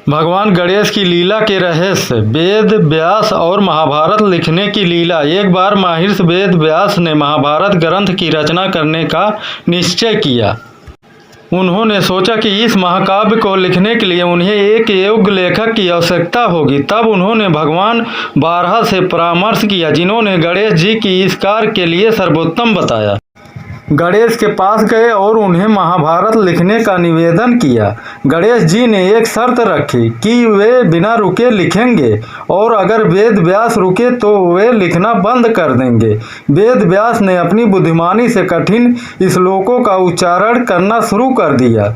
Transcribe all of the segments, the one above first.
भगवान गणेश की लीला के रहस्य। वेद व्यास और महाभारत लिखने की लीला। एक बार महर्षि वेद व्यास ने महाभारत ग्रंथ की रचना करने का निश्चय किया। उन्होंने सोचा कि इस महाकाव्य को लिखने के लिए उन्हें एक योग्य लेखक की आवश्यकता होगी। तब उन्होंने भगवान बारहा से परामर्श किया, जिन्होंने गणेश जी की इस कार्य के लिए सर्वोत्तम बताया। गणेश के पास गए और उन्हें महाभारत लिखने का निवेदन किया। गणेश जी ने एक शर्त रखी कि वे बिना रुके लिखेंगे और अगर वेद व्यास रुके तो वे लिखना बंद कर देंगे। वेद व्यास ने अपनी बुद्धिमानी से कठिन श्लोकों का उच्चारण करना शुरू कर दिया,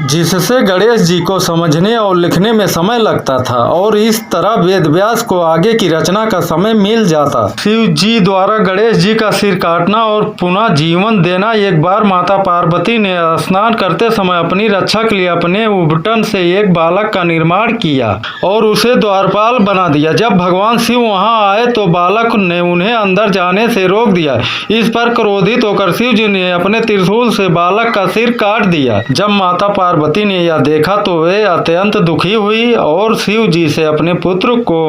जिससे गणेश जी को समझने और लिखने में समय लगता था और इस तरह वेद व्यास को आगे की रचना का समय मिल जाता। शिव जी द्वारा गणेश जी का सिर काटना और पुनः जीवन देना। एक बार माता पार्वती ने स्नान करते समय अपनी रक्षा के लिए अपने उबटन से एक बालक का निर्माण किया और उसे द्वारपाल बना दिया। जब भगवान शिव वहां आए तो बालक ने उन्हें अंदर जाने से रोक दिया। इस पर क्रोधित होकर शिव जी ने अपने त्रिशूल से बालक का सिर काट दिया। जब माता पार्वती ने यह देखा तो वे अत्यंत दुखी हुई और शिव जी से अपने पुत्र को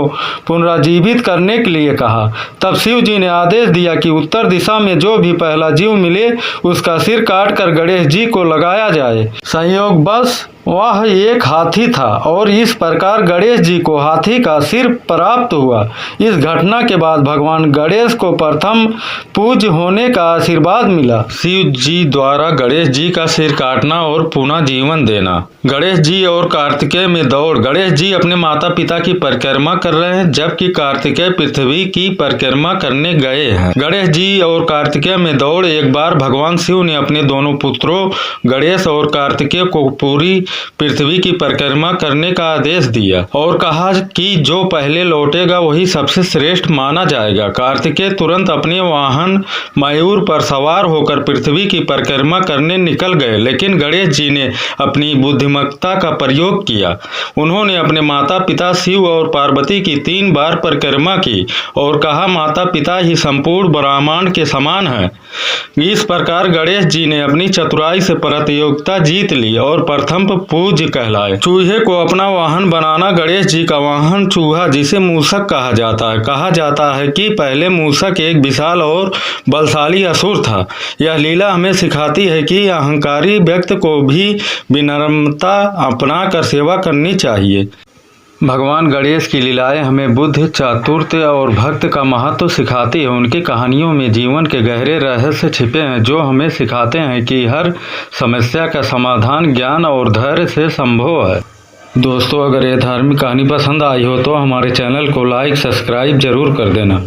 पुनर्जीवित करने के लिए कहा। तब शिव जी ने आदेश दिया कि उत्तर दिशा में जो भी पहला जीव मिले उसका सिर काटकर गणेश जी को लगाया जाए। संयोगवश वह एक हाथी था और इस प्रकार गणेश जी को हाथी का सिर प्राप्त हुआ। इस घटना के बाद भगवान गणेश को प्रथम पूज्य होने का आशीर्वाद मिला। शिव जी द्वारा गणेश जी का सिर काटना और पुनः जीवन देना। गणेश जी और कार्तिकेय में दौड़। गणेश जी अपने माता पिता की परिक्रमा कर रहे हैं, जबकि कार्तिकेय पृथ्वी की परिक्रमा करने गए हैं। गणेश जी और कार्तिकेय में दौड़। एक बार भगवान शिव ने अपने दोनों पुत्रों गणेश और कार्तिकेय को पूरी पृथ्वी की परिक्रमा करने का आदेश दिया और कहा कि जो पहले लौटेगा वही सबसे श्रेष्ठ माना जाएगा। कार्तिकेय तुरंत अपने वाहन मयूर पर सवार होकर पृथ्वी की परिक्रमा करने निकल गए, लेकिन गणेश जी ने अपनी बुद्धिमत्ता का प्रयोग किया। उन्होंने अपने माता पिता शिव और पार्वती की 3 बार परिक्रमा की और कहा, माता पिता ही संपूर्ण ब्रह्मांड के समान है। इस प्रकार गणेश जी ने अपनी चतुराई से प्रतियोगिता जीत ली और प्रथम पूज्य कहलाए। चूहे को अपना वाहन बनाना। गणेश जी का वाहन चूहा, जिसे मूषक कहा जाता है कि पहले मूषक एक विशाल और बलशाली असुर था। यह लीला हमें सिखाती है कि अहंकारी व्यक्ति को भी विनम्रता अपनाकर सेवा करनी चाहिए। भगवान गणेश की लीलाएं हमें बुद्धि, चातुर्य और भक्त का महत्व सिखाती है। उनकी कहानियों में जीवन के गहरे रहस्य छिपे हैं, जो हमें सिखाते हैं कि हर समस्या का समाधान ज्ञान और धैर्य से संभव है। दोस्तों, अगर ये धार्मिक कहानी पसंद आई हो तो हमारे चैनल को लाइक सब्सक्राइब जरूर कर देना।